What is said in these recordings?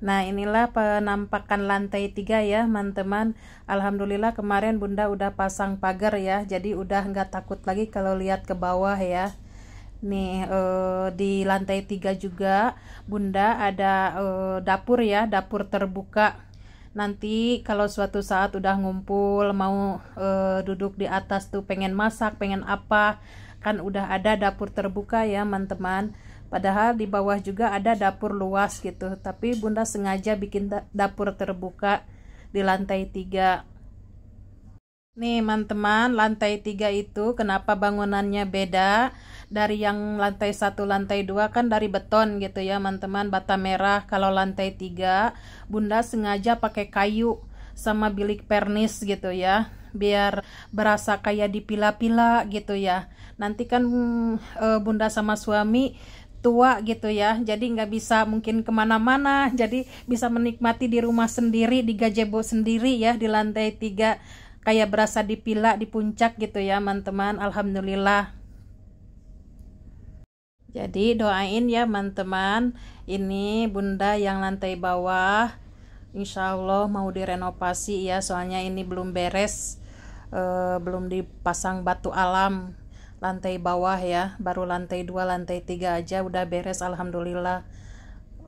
Nah, inilah penampakan lantai 3 ya teman-teman. Alhamdulillah kemarin Bunda udah pasang pagar ya, jadi udah nggak takut lagi kalau lihat ke bawah ya. Nih di lantai 3 juga Bunda ada dapur ya, dapur terbuka. Nanti kalau suatu saat udah ngumpul mau duduk di atas tuh pengen masak, pengen apa, kan udah ada dapur terbuka ya teman-teman. Padahal di bawah juga ada dapur luas gitu, tapi Bunda sengaja bikin dapur terbuka di lantai 3. Nih teman-teman, lantai 3 itu kenapa bangunannya beda dari yang lantai 1, lantai 2 kan dari beton gitu ya teman-teman, bata merah. Kalau lantai 3 Bunda sengaja pakai kayu sama bilik pernis gitu ya, biar berasa kayak dipila-pila gitu ya. Nanti kan Bunda sama suami tua gitu ya, jadi nggak bisa mungkin kemana-mana, jadi bisa menikmati di rumah sendiri, di gazebo sendiri ya di lantai 3, kayak berasa dipila di puncak gitu ya teman-teman. Alhamdulillah. Jadi doain ya teman-teman, ini Bunda yang lantai bawah Insya Allah mau direnovasi ya, soalnya ini belum beres, belum dipasang batu alam lantai bawah ya, baru lantai 2 lantai 3 aja udah beres alhamdulillah.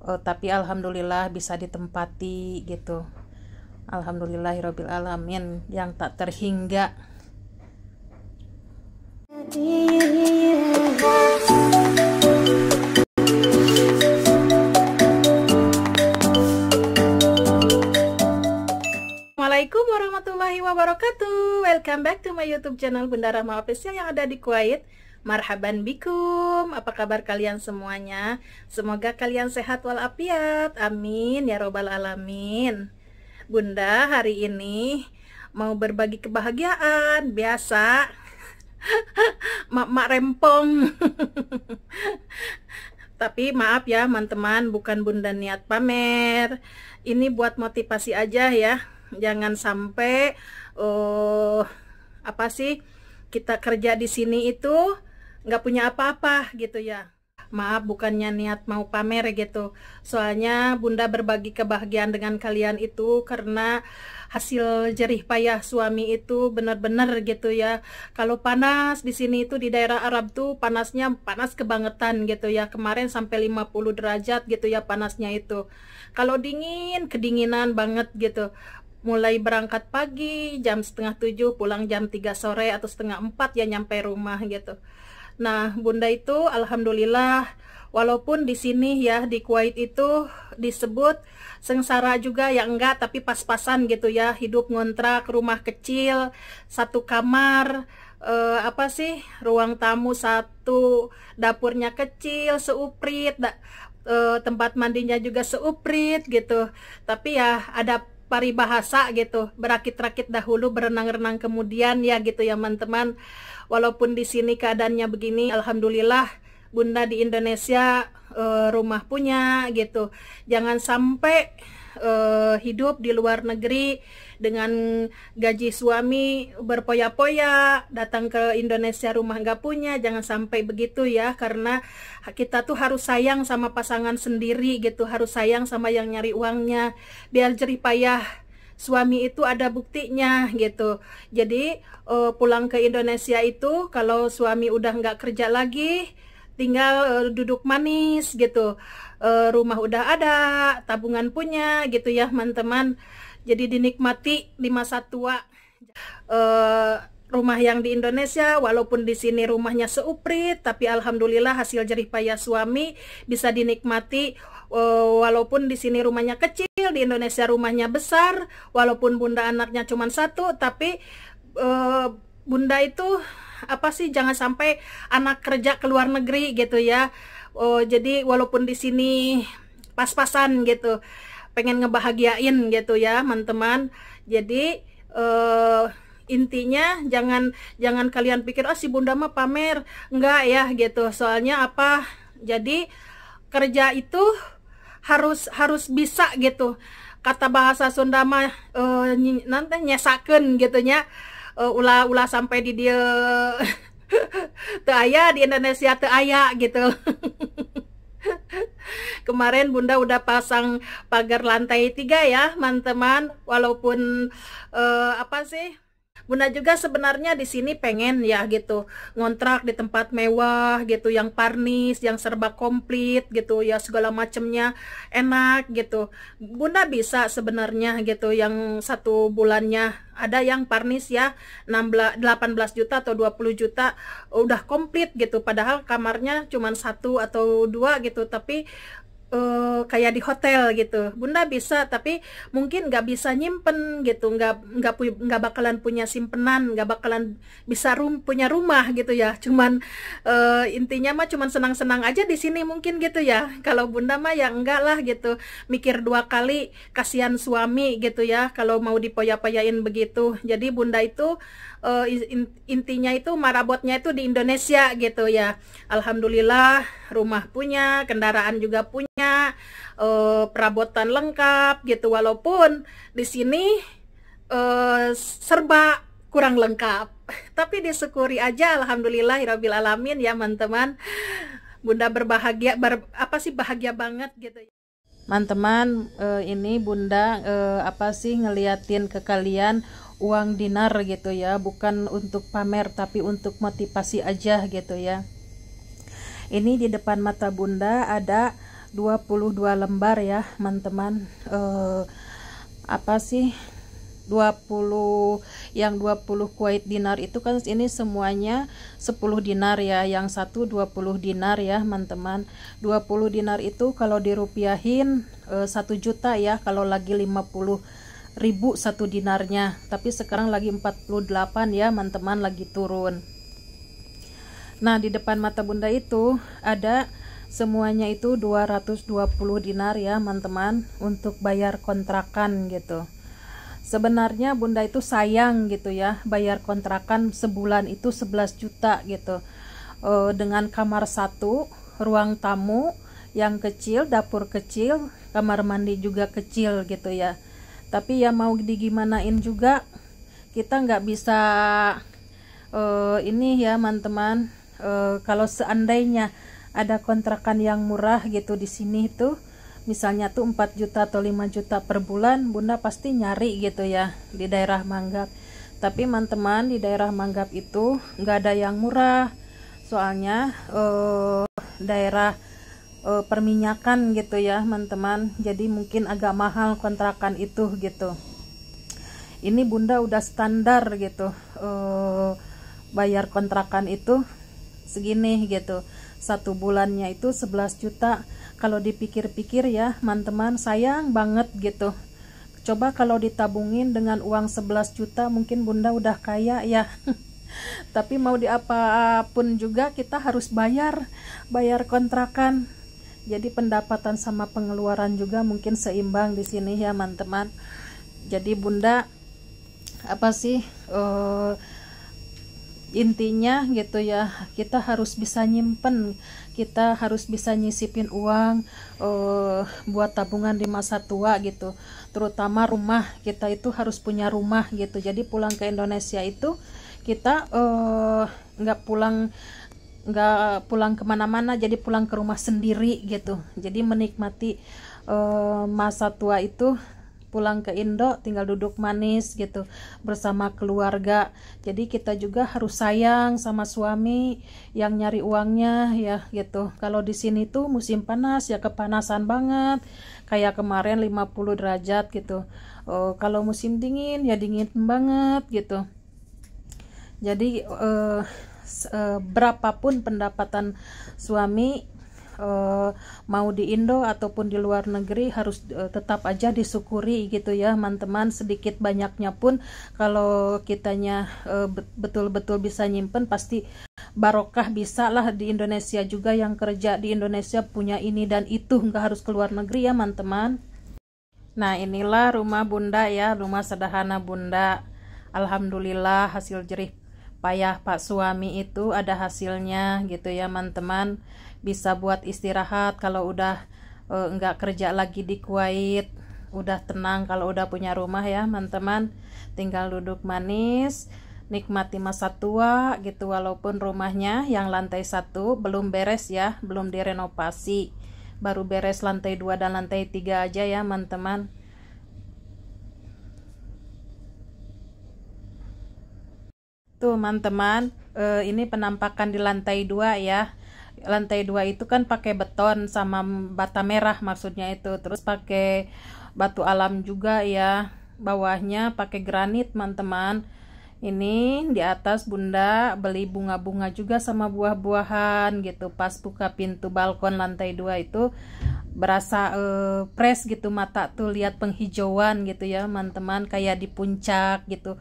Tapi alhamdulillah bisa ditempati gitu, alhamdulillahirabbil alamin yang tak terhingga. Assalamualaikum warahmatullahi wabarakatuh. Welcome back to my YouTube channel Bunda Rahma Official yang ada di Kuwait. Marhaban bikum. Apa kabar kalian semuanya? Semoga kalian sehat walafiat. Amin ya robbal alamin. Bunda hari ini mau berbagi kebahagiaan biasa. Mak rempong. Tapi maaf ya teman-teman, bukan Bunda niat pamer. Ini buat motivasi aja ya. Jangan sampai apa sih, kita kerja di sini itu nggak punya apa-apa gitu ya. Maaf, bukannya niat mau pamer gitu. Soalnya Bunda berbagi kebahagiaan dengan kalian itu karena hasil jerih payah suami itu benar-benar gitu ya. Kalau panas di sini itu di daerah Arab tuh panasnya panas kebangetan gitu ya. Kemarin sampai 50 derajat gitu ya panasnya itu. Kalau dingin kedinginan banget gitu. Mulai berangkat pagi jam setengah 7, pulang jam 3 sore atau setengah 4 ya nyampe rumah gitu. Nah, Bunda itu alhamdulillah, walaupun di sini ya di Kuwait itu disebut sengsara juga ya enggak, tapi pas-pasan gitu ya, hidup ngontrak rumah kecil, satu kamar, apa sih, ruang tamu satu, dapurnya kecil, seuprit, tempat mandinya juga seuprit gitu. Tapi ya ada paribahasa gitu, berakit-rakit dahulu, berenang-renang kemudian ya gitu ya teman-teman. Walaupun di sini keadaannya begini, alhamdulillah Bunda di Indonesia rumah punya gitu. Jangan sampai hidup di luar negeri dengan gaji suami berpoya-poya, datang ke Indonesia rumah nggak punya. Jangan sampai begitu ya, karena kita tuh harus sayang sama pasangan sendiri gitu, harus sayang sama yang nyari uangnya, biar jerih payah suami itu ada buktinya gitu. Jadi pulang ke Indonesia itu kalau suami udah nggak kerja lagi, tinggal duduk manis gitu, rumah udah ada, tabungan punya gitu ya teman-teman. Jadi dinikmati di masa tua. Rumah yang di Indonesia, walaupun di sini rumahnya seuprit, tapi alhamdulillah hasil jerih payah suami bisa dinikmati. Walaupun di sini rumahnya kecil, di Indonesia rumahnya besar. Walaupun Bunda anaknya cuma satu, tapi Bunda itu apa sih, jangan sampai anak kerja ke luar negeri gitu ya. Jadi walaupun di sini pas-pasan gitu, pengen ngebahagiain gitu ya teman-teman. Jadi intinya jangan kalian pikir si Bunda mah pamer, enggak ya gitu. Soalnya apa, jadi kerja itu harus bisa gitu. Kata bahasa Sunda mah nanti nyesakeun gitu nya, ulah sampai di dia teu aya, di Indonesia teu aya gitu. Kemarin Bunda udah pasang pagar lantai 3 ya, teman-teman. Walaupun apa sih? Bunda juga sebenarnya di sini pengen ya gitu, ngontrak di tempat mewah gitu, yang parnis, yang serba komplit gitu ya, segala macamnya enak gitu. Bunda bisa sebenarnya gitu, yang 1 bulannya ada yang parnis ya 18 juta atau 20 juta udah komplit gitu, padahal kamarnya cuma 1 atau 2 gitu, tapi kayak di hotel gitu. Bunda bisa, tapi mungkin nggak bisa nyimpen gitu, nggak bakalan punya simpenan, nggak bakalan bisa punya rumah gitu ya. Cuman intinya mah cuman senang-senang aja di sini mungkin gitu ya. Kalau Bunda mah ya enggak lah gitu, mikir 2 kali, kasihan suami gitu ya kalau mau dipoya-poyain begitu. Jadi Bunda itu intinya itu marabotnya itu di Indonesia gitu ya. Alhamdulillah rumah punya, kendaraan juga punya, perabotan lengkap gitu. Walaupun di sini serba kurang lengkap, tapi disyukuri aja, alhamdulillahirabbil alamin ya teman-teman. Bunda berbahagia, bahagia banget gitu ya. Teman-teman, ini Bunda apa sih ngeliatin ke kalian uang dinar gitu ya, bukan untuk pamer tapi untuk motivasi aja gitu ya. Ini di depan mata Bunda ada 22 lembar ya teman-teman, apa sih 20, yang 20 Kuwait dinar itu kan ini semuanya 10 dinar ya, yang satu 20 dinar ya teman-teman. 20 dinar itu kalau dirupiahin 1 juta ya, kalau lagi 50.000 1 dinarnya, tapi sekarang lagi 48 ya teman-teman, lagi turun. Nah di depan mata Bunda itu ada semuanya itu 220 dinar ya teman-teman, untuk bayar kontrakan gitu. Sebenarnya Bunda itu sayang gitu ya, bayar kontrakan sebulan itu 11 juta gitu, dengan kamar 1, ruang tamu yang kecil, dapur kecil, kamar mandi juga kecil gitu ya. Tapi ya mau digimanain juga, kita nggak bisa ini ya teman-teman, kalau seandainya ada kontrakan yang murah gitu di sini tuh, misalnya tuh 4 juta atau 5 juta per bulan, Bunda pasti nyari gitu ya di daerah Manggap. Tapi teman-teman, di daerah Manggap itu nggak ada yang murah, soalnya daerah perminyakan gitu ya teman-teman, jadi mungkin agak mahal kontrakan itu gitu. Ini Bunda udah standar gitu, bayar kontrakan itu segini gitu, 1 bulannya itu 11 juta. Kalau dipikir-pikir ya teman-teman, sayang banget gitu. Coba kalau ditabungin dengan uang 11 juta mungkin Bunda udah kaya ya. Tapi mau diapapun juga kita harus bayar kontrakan. Jadi pendapatan sama pengeluaran juga mungkin seimbang di sini ya teman-teman. Jadi Bunda apa sih intinya gitu ya, kita harus bisa nyimpen, kita harus bisa nyisipin uang buat tabungan di masa tua gitu. Terutama rumah, kita itu harus punya rumah gitu. Jadi pulang ke Indonesia itu kita nggak pulang kemana-mana, jadi pulang ke rumah sendiri gitu. Jadi menikmati masa tua itu, pulang ke Indo tinggal duduk manis gitu bersama keluarga. Jadi kita juga harus sayang sama suami yang nyari uangnya ya gitu. Kalau di sini tuh musim panas ya kepanasan banget, kayak kemarin 50 derajat gitu. Kalau musim dingin ya dingin banget gitu. Jadi berapapun pendapatan suami, mau di Indo ataupun di luar negeri, harus tetap aja disyukuri gitu ya teman-teman. Sedikit banyaknya pun kalau kitanya betul-betul bisa nyimpen, pasti barokah. Bisa lah di Indonesia juga, yang kerja di Indonesia punya ini dan itu, nggak harus keluar negeri ya teman-teman. Nah inilah rumah Bunda ya, rumah sederhana Bunda. Alhamdulillah hasil jerih payah Pak suami itu ada hasilnya gitu ya teman-teman. Bisa buat istirahat kalau udah nggak kerja lagi di Kuwait, udah tenang kalau udah punya rumah ya teman-teman. Tinggal duduk manis, nikmati masa tua gitu. Walaupun rumahnya yang lantai 1 belum beres ya, belum direnovasi, baru beres lantai 2 dan lantai 3 aja ya teman-teman. Tuh teman-teman, ini penampakan di lantai 2 ya. Lantai 2 itu kan pakai beton sama bata merah maksudnya itu, terus pakai batu alam juga ya. Bawahnya pakai granit teman-teman. Ini di atas Bunda beli bunga-bunga juga sama buah-buahan gitu. Pas buka pintu balkon lantai 2 itu berasa fresh gitu, mata tuh lihat penghijauan gitu ya teman-teman, kayak di puncak gitu.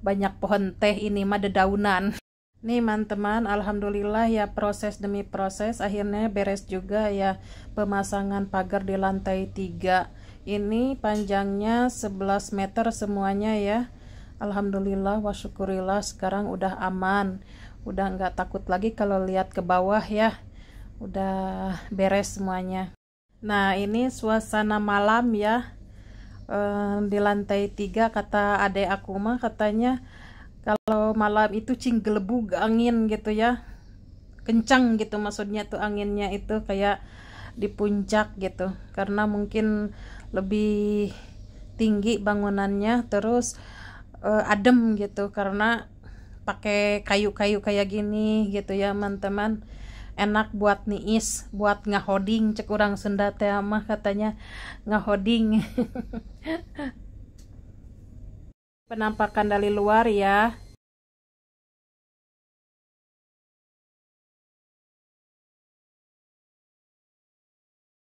Banyak pohon teh, ini mah dedaunan. Nih teman-teman, alhamdulillah ya, proses demi proses akhirnya beres juga ya pemasangan pagar di lantai 3. Ini panjangnya 11 meter semuanya ya. Alhamdulillah wa syukurillah, sekarang udah aman, udah nggak takut lagi kalau lihat ke bawah ya, udah beres semuanya. Nah ini suasana malam ya, di lantai 3 kata adek aku mah katanya kalau malam itu cinggelebug angin gitu ya, kencang gitu, maksudnya tuh anginnya itu kayak di puncak gitu, karena mungkin lebih tinggi bangunannya, terus adem gitu karena pakai kayu-kayu kayak gini gitu ya teman-teman. Enak buat niis, buat ngahoding, cek urang Sunda teh mah katanya ngahoding. Penampakan dari luar ya,